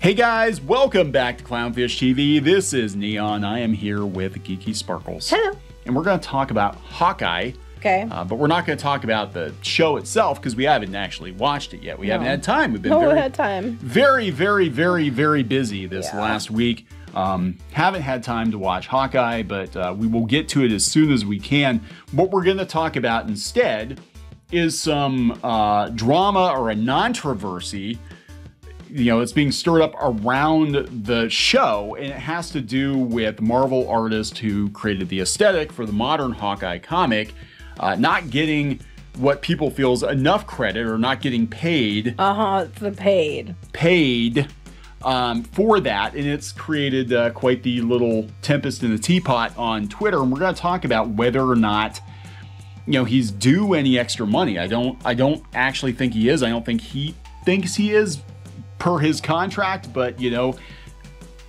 Hey guys, welcome back to Clownfish TV. This is Neon. I am here with Geeky Sparkles. Hello. And we're going to talk about Hawkeye. Okay. But we're not going to talk about the show itself because we haven't actually watched it yet. We haven't had time. We've been very busy this last week. Haven't had time to watch Hawkeye, but we will get to it as soon as we can. What we're going to talk about instead is some drama or a Nontroversy. You know, it's being stirred up around the show, and it has to do with Marvel artist who created the aesthetic for the modern Hawkeye comic, not getting what people feels enough credit or not getting paid. It's the paid. Paid for that, and it's created quite the little tempest in the teapot on Twitter, and we're going to talk about whether or not, you know, he's due any extra money. I don't actually think he is. I don't think he thinks he is, per his contract, but you know,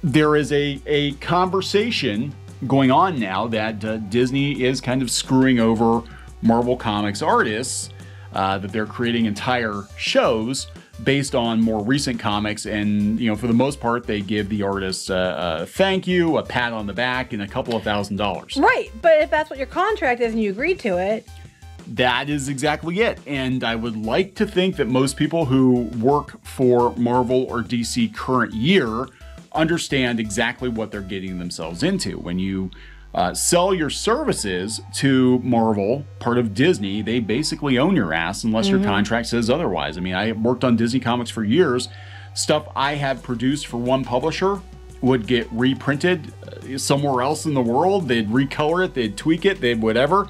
there is a conversation going on now that Disney is kind of screwing over Marvel Comics artists, that they're creating entire shows based on more recent comics, and you know, for the most part, they give the artists a thank you, a pat on the back, and a couple of $1,000s. Right, but if that's what your contract is and you agree to it, that is exactly it. And I would like to think that most people who work for Marvel or DC current year understand exactly what they're getting themselves into. When you sell your services to Marvel, part of Disney, they basically own your ass unless your contract says otherwise. I mean, I worked on Disney Comics for years. Stuff I have produced for one publisher would get reprinted somewhere else in the world. They'd recolor it, they'd tweak it, they'd whatever.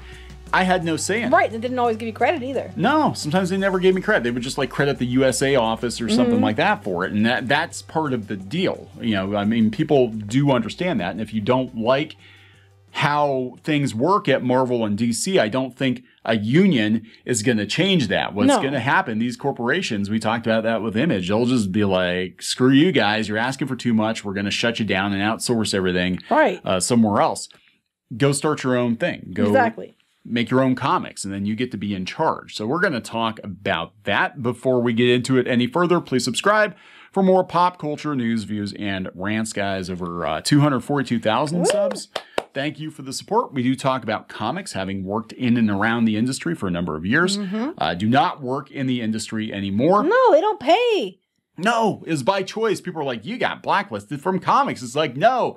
I had no say in it. Right, they didn't always give you credit either. No, sometimes they never gave me credit. They would just like credit the USA office or something like that for it. And that's part of the deal. You know, I mean, people do understand that. And if you don't like how things work at Marvel and DC, I don't think a union is going to change that. What's going to happen, these corporations, we talked about that with Image, they'll just be like, screw you guys, you're asking for too much. We're going to shut you down and outsource everything somewhere else. Go start your own thing. Go make your own comics, and then you get to be in charge. So we're going to talk about that. Before we get into it any further, please subscribe for more pop culture news, views, and rants, guys. Over 242,000 subs. Thank you for the support. We do talk about comics, having worked in and around the industry for a number of years. Do not work in the industry anymore. No, they don't pay. No, it's by choice. People are like, you got blacklisted from comics. It's like, no.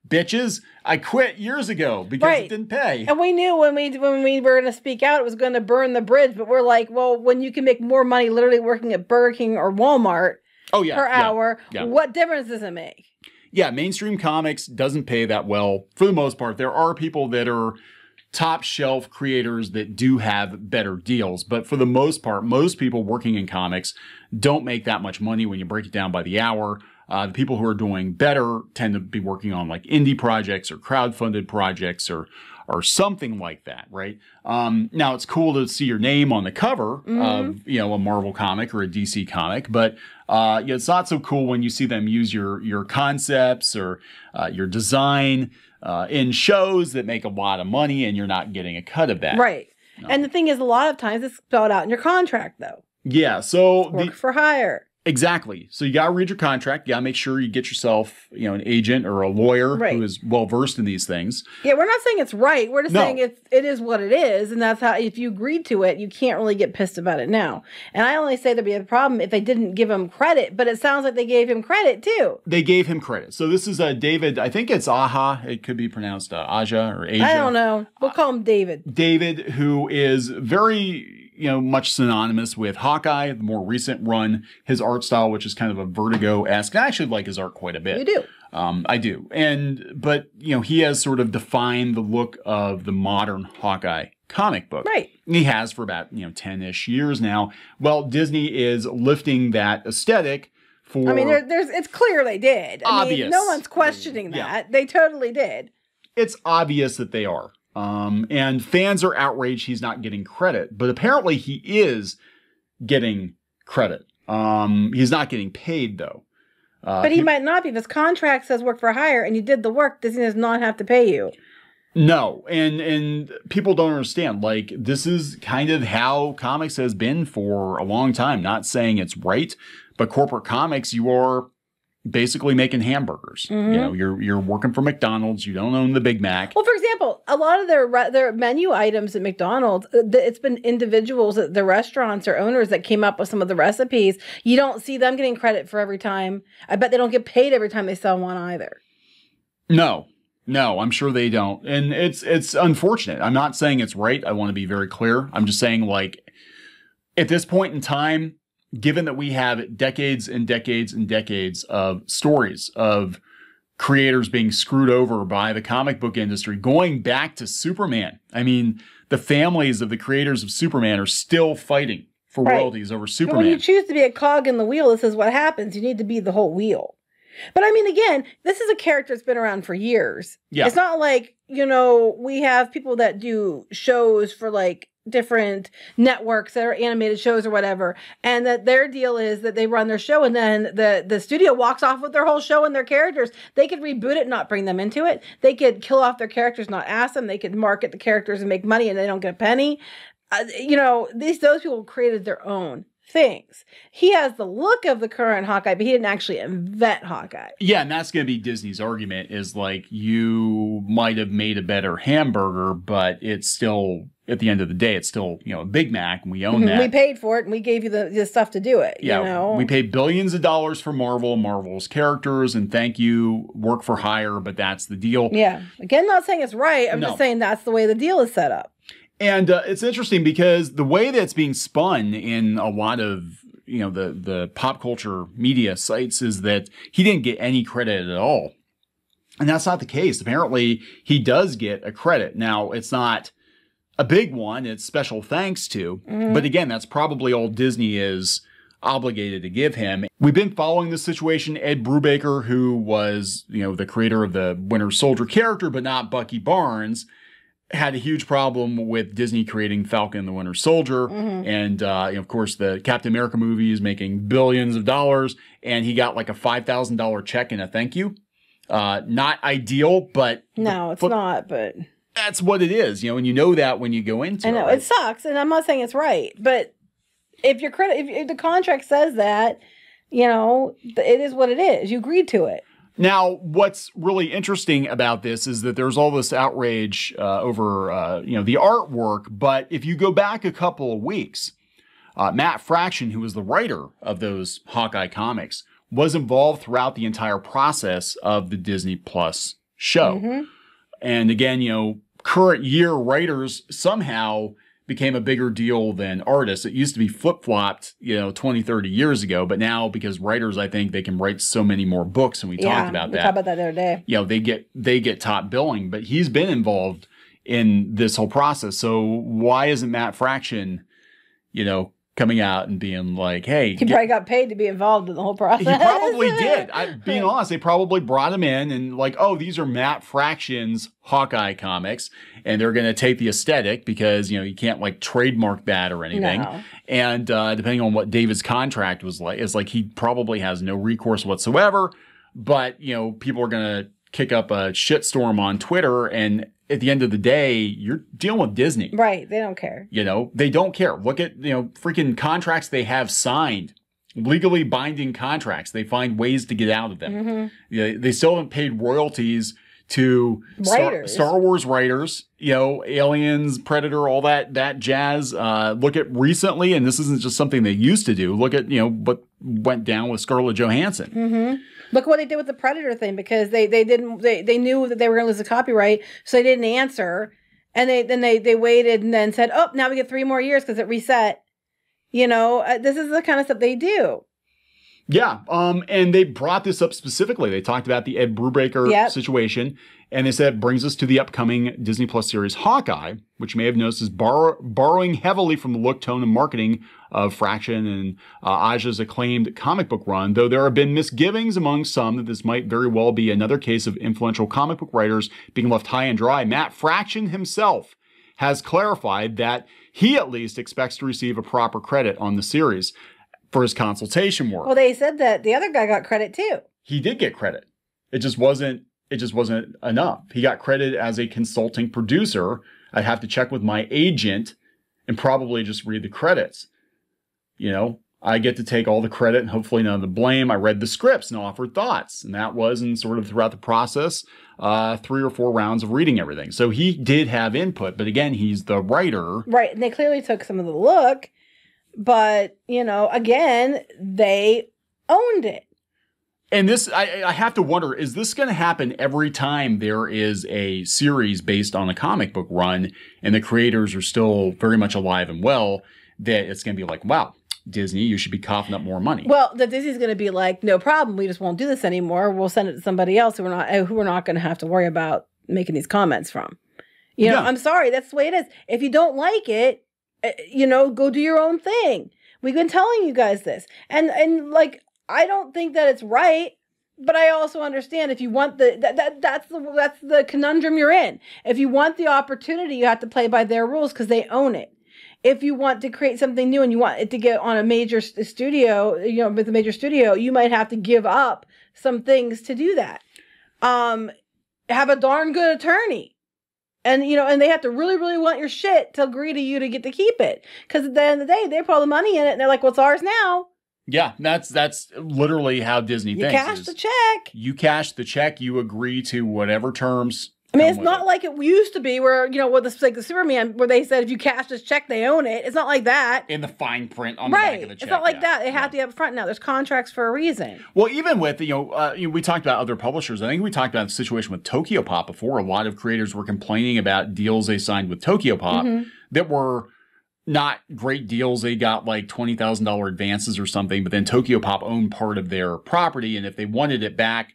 Bitches, I quit years ago because it didn't pay. And we knew when we were going to speak out, it was going to burn the bridge. But we're like, well, when you can make more money literally working at Burger King or Walmart per hour, what difference does it make? Yeah, mainstream comics doesn't pay that well for the most part. There are people that are top shelf creators that do have better deals. But for the most part, most people working in comics don't make that much money when you break it down by the hour. The people who are doing better tend to be working on like indie projects or crowdfunded projects or something like that, right? Now it's cool to see your name on the cover of, you know, a Marvel comic or a DC comic, but it's not so cool when you see them use your concepts or your design in shows that make a lot of money and you're not getting a cut of that. Right. And the thing is, a lot of times it's spelled out in your contract, though. Yeah. So work for hire. Exactly. So you got to read your contract. You got to make sure you get yourself, you know, an agent or a lawyer who is well versed in these things. Yeah, we're not saying it's right. We're just saying it is what it is, and that's how. If you agreed to it, you can't really get pissed about it now. And I only say there'd be a problem if they didn't give him credit, but it sounds like they gave him credit too. They gave him credit. So this is David. I think it's Aja. It could be pronounced Aja or Aja. I don't know. We'll call him David. David, who is very, you know, much synonymous with Hawkeye, the more recent run, his art style, which is kind of a Vertigo-esque. I actually like his art quite a bit. You do. I do. But, you know, he has sort of defined the look of the modern Hawkeye comic book. Right. He has for about, 10-ish years now. Well, Disney is lifting that aesthetic for... I mean, it's clear they did. Obvious. I mean, no one's questioning that. Yeah. They totally did. It's obvious that they are. And fans are outraged he's not getting credit, but apparently he is getting credit. He's not getting paid though. But he might not be. If his contract says work for hire and you did the work, Disney does not have to pay you. No, and people don't understand. Like, this is kind of how comics has been for a long time. Not saying it's right, but corporate comics, you are basically making hamburgers. You know, you're working for McDonald's. You don't own the Big Mac. Well, for example, a lot of their menu items at McDonald's, it's been individuals, the restaurants or owners that came up with some of the recipes. You don't see them getting credit for every time. I bet they don't get paid every time they sell one either. No, I'm sure they don't. And it's unfortunate. I'm not saying it's right. I want to be very clear. I'm just saying, like, at this point in time, given that we have decades and decades and decades of stories of creators being screwed over by the comic book industry, going back to Superman. I mean, the families of the creators of Superman are still fighting for royalties over Superman. But when you choose to be a cog in the wheel, this is what happens. You need to be the whole wheel. But I mean, again, this is a character that's been around for years. Yeah. It's not like, you know, we have people that do shows for like different networks that are animated shows or whatever, and that their deal is that they run their show and then the studio walks off with their whole show and their characters. They could reboot it, not bring them into it. They could kill off their characters, not ask them. They could market the characters and make money and they don't get a penny. You know, those people created their own things. He has the look of the current Hawkeye, but he didn't actually invent Hawkeye. Yeah, and that's going to be Disney's argument, is like, you might have made a better hamburger, but it's still, at the end of the day, it's still, you know, a Big Mac, and we own that. We paid for it, and we gave you the stuff to do it. Yeah, you know? We paid billions of dollars for Marvel's characters, and thank you, work for hire, but that's the deal. Yeah. Again, not saying it's right. I'm just saying that's the way the deal is set up. And it's interesting because the way that's being spun in a lot of, you know, the pop culture media sites is that he didn't get any credit at all. And that's not the case. Apparently, he does get a credit. Now, it's not a big one. It's special thanks to. But again, that's probably all Disney is obligated to give him. We've been following this situation. Ed Brubaker, who was, you know, the creator of the Winter Soldier character, but not Bucky Barnes, had a huge problem with Disney creating Falcon and the Winter Soldier. And, you know, of course, the Captain America movie is making billions of dollars, and he got like a $5,000 check and a thank you. Not ideal, but... No, it's not, but... That's what it is, you know, and you know that when you go into it. I know, it sucks, and I'm not saying it's right, but if your if the contract says that, you know, it is what it is. You agreed to it. Now, what's really interesting about this is that there's all this outrage over, you know, the artwork. But if you go back a couple of weeks, Matt Fraction, who was the writer of those Hawkeye comics, was involved throughout the entire process of the Disney Plus show. And again, you know, current year writers somehow became a bigger deal than artists. It used to be flip-flopped, you know, 20, 30 years ago. But now, because writers, I think they can write so many more books, and we talked about that. We talked about that the other day. You know, they get top billing, but he's been involved in this whole process. So why isn't Matt Fraction, you know, coming out and being like, hey... He probably got paid to be involved in the whole process. He probably did. Being honest, they probably brought him in and like, oh, these are Matt Fraction's Hawkeye comics, and they're going to take the aesthetic because, you know, you can't like trademark that or anything. No. And depending on what David's contract was like, it's like he probably has no recourse whatsoever, but, you know, people are going to kick up a shitstorm on Twitter, and at the end of the day, you're dealing with Disney. Right. They don't care. You know, they don't care. Look at, you know, freaking contracts they have signed, legally binding contracts. They find ways to get out of them. You know, they still haven't paid royalties to Star Wars writers, you know, Aliens, Predator, all that jazz. Look at recently, and this isn't just something they used to do. Look at, you know, what went down with Scarlett Johansson. Look what they did with the Predator thing, because they knew that they were going to lose the copyright, so they didn't answer, and they waited and then said, oh, now we get 3 more years because it reset. You know, this is the kind of stuff they do. Yeah, and they brought this up specifically. They talked about the Ed Brubaker situation, and they said it brings us to the upcoming Disney Plus series Hawkeye, which you may have noticed is borrowing heavily from the look, tone, and marketing of Fraction and Aja's acclaimed comic book run, though there have been misgivings among some that this might very well be another case of influential comic book writers being left high and dry. Matt Fraction himself has clarified that he at least expects to receive a proper credit on the series for his consultation work. Well, they said that the other guy got credit too. He did get credit. It just wasn't enough. He got credit as a consulting producer. I'd have to check with my agent and probably just read the credits. You know, I get to take all the credit and hopefully none of the blame. I read the scripts and offered thoughts. And that was, and sort of throughout the process, 3 or 4 rounds of reading everything. So he did have input, but again, he's the writer. Right. And they clearly took some of the look, but, you know, again, they owned it. And this, I have to wonder, is this going to happen every time there is a series based on a comic book run and the creators are still very much alive and well, that it's going to be like, wow, Disney, you should be coughing up more money? Well, the Disney's going to be like, no problem. We just won't do this anymore. We'll send it to somebody else who we're not going to have to worry about making these comments from. You know, I'm sorry. That's the way it is. If you don't like it, you know, go do your own thing. We've been telling you guys this. And like, I don't think that it's right, but I also understand if you want that's the conundrum you're in. If you want the opportunity, you have to play by their rules because they own it. If you want to create something new and you want it to get on a major studio, you know, with a major studio, you might have to give up some things to do that. Have a darn good attorney. And, you know, and they have to really, really want your shit to agree to you to get to keep it. Because at the end of the day, they put all the money in it and they're like, well, it's ours now. Yeah, that's literally how Disney thinks. You cash the check. You cash the check. You agree to whatever terms. I mean, it's not like it used to be where, you know, with the, like the Superman, where they said if you cash this check, they own it. It's not like that. In the fine print on the back of the check. It's not like that. They have to be up front now. There's contracts for a reason. Well, even with, you know, we talked about other publishers. I think we talked about the situation with Tokyo Pop before. A lot of creators were complaining about deals they signed with Tokyo Pop that were not great deals. They got like $20,000 advances or something, but then Tokyo Pop owned part of their property. And if they wanted it back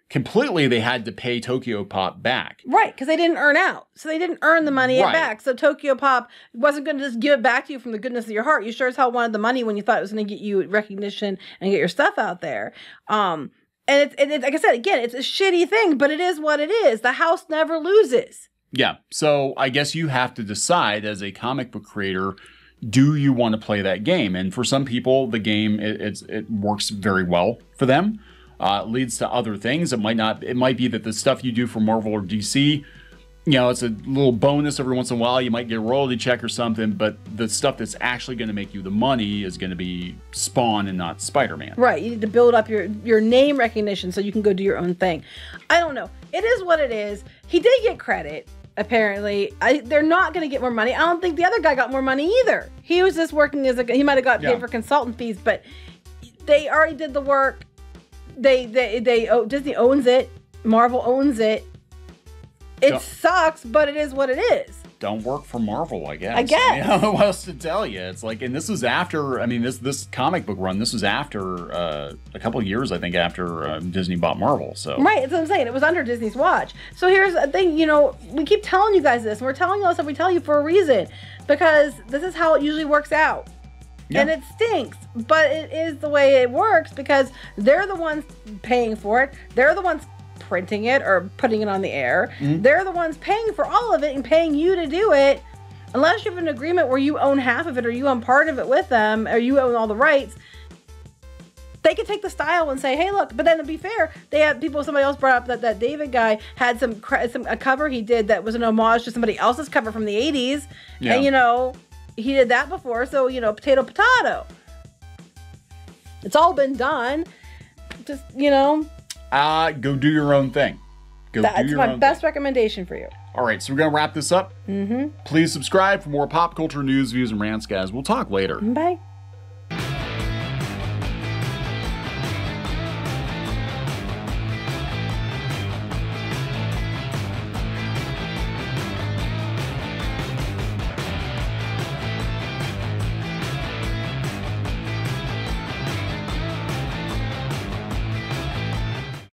completely, they had to pay Tokyo Pop back. Right, because they didn't earn out. So they didn't earn the money back. So Tokyo Pop wasn't going to just give it back to you from the goodness of your heart. You sure as hell wanted the money when you thought it was going to get you recognition and get your stuff out there. And it's like I said, again, it's a shitty thing, but it is what it is. The house never loses. Yeah, so I guess you have to decide as a comic book creator, do you want to play that game? And for some people, the game, it works very well for them. It leads to other things. It might not. It might be that the stuff you do for Marvel or DC, you know, it's a little bonus every once in a while. You might get a royalty check or something, but the stuff that's actually going to make you the money is going to be Spawn and not Spider-Man. Right. You need to build up your name recognition so you can go do your own thing. I don't know. It is what it is. He did get credit. Apparently, they're not going to get more money. I don't think the other guy got more money either. He was just working as he might have got paid for consultant fees, but they already did the work. Disney owns it. Marvel owns it. It sucks, but it is what it is. Don't work for Marvel, I guess. I don't know what else to tell you. It's like, and this was after, I mean, this comic book run, this was after a couple of years, I think, after Disney bought Marvel. So right, that's what I'm saying. It was under Disney's watch. So here's the thing, you know, we keep telling you guys this, and we're telling you all this stuff we tell you for a reason, because this is how it usually works out. Yeah. And it stinks, but it is the way it works because they're the ones paying for it. They're the ones printing it or putting it on the air. They're the ones paying for all of it and paying you to do it. Unless you have an agreement where you own half of it or you own part of it with them or you own all the rights, they can take the style and say, hey, look. But then to be fair, they have people, somebody else brought up that David guy had a cover he did that was an homage to somebody else's cover from the 80s. Yeah. And, you know, he did that before. So, you know, potato. It's all been done. Just, you know. Go do your own thing. That's my best recommendation for you. All right, so we're going to wrap this up. Please subscribe for more pop culture news, views, and rants, guys. We'll talk later. Bye.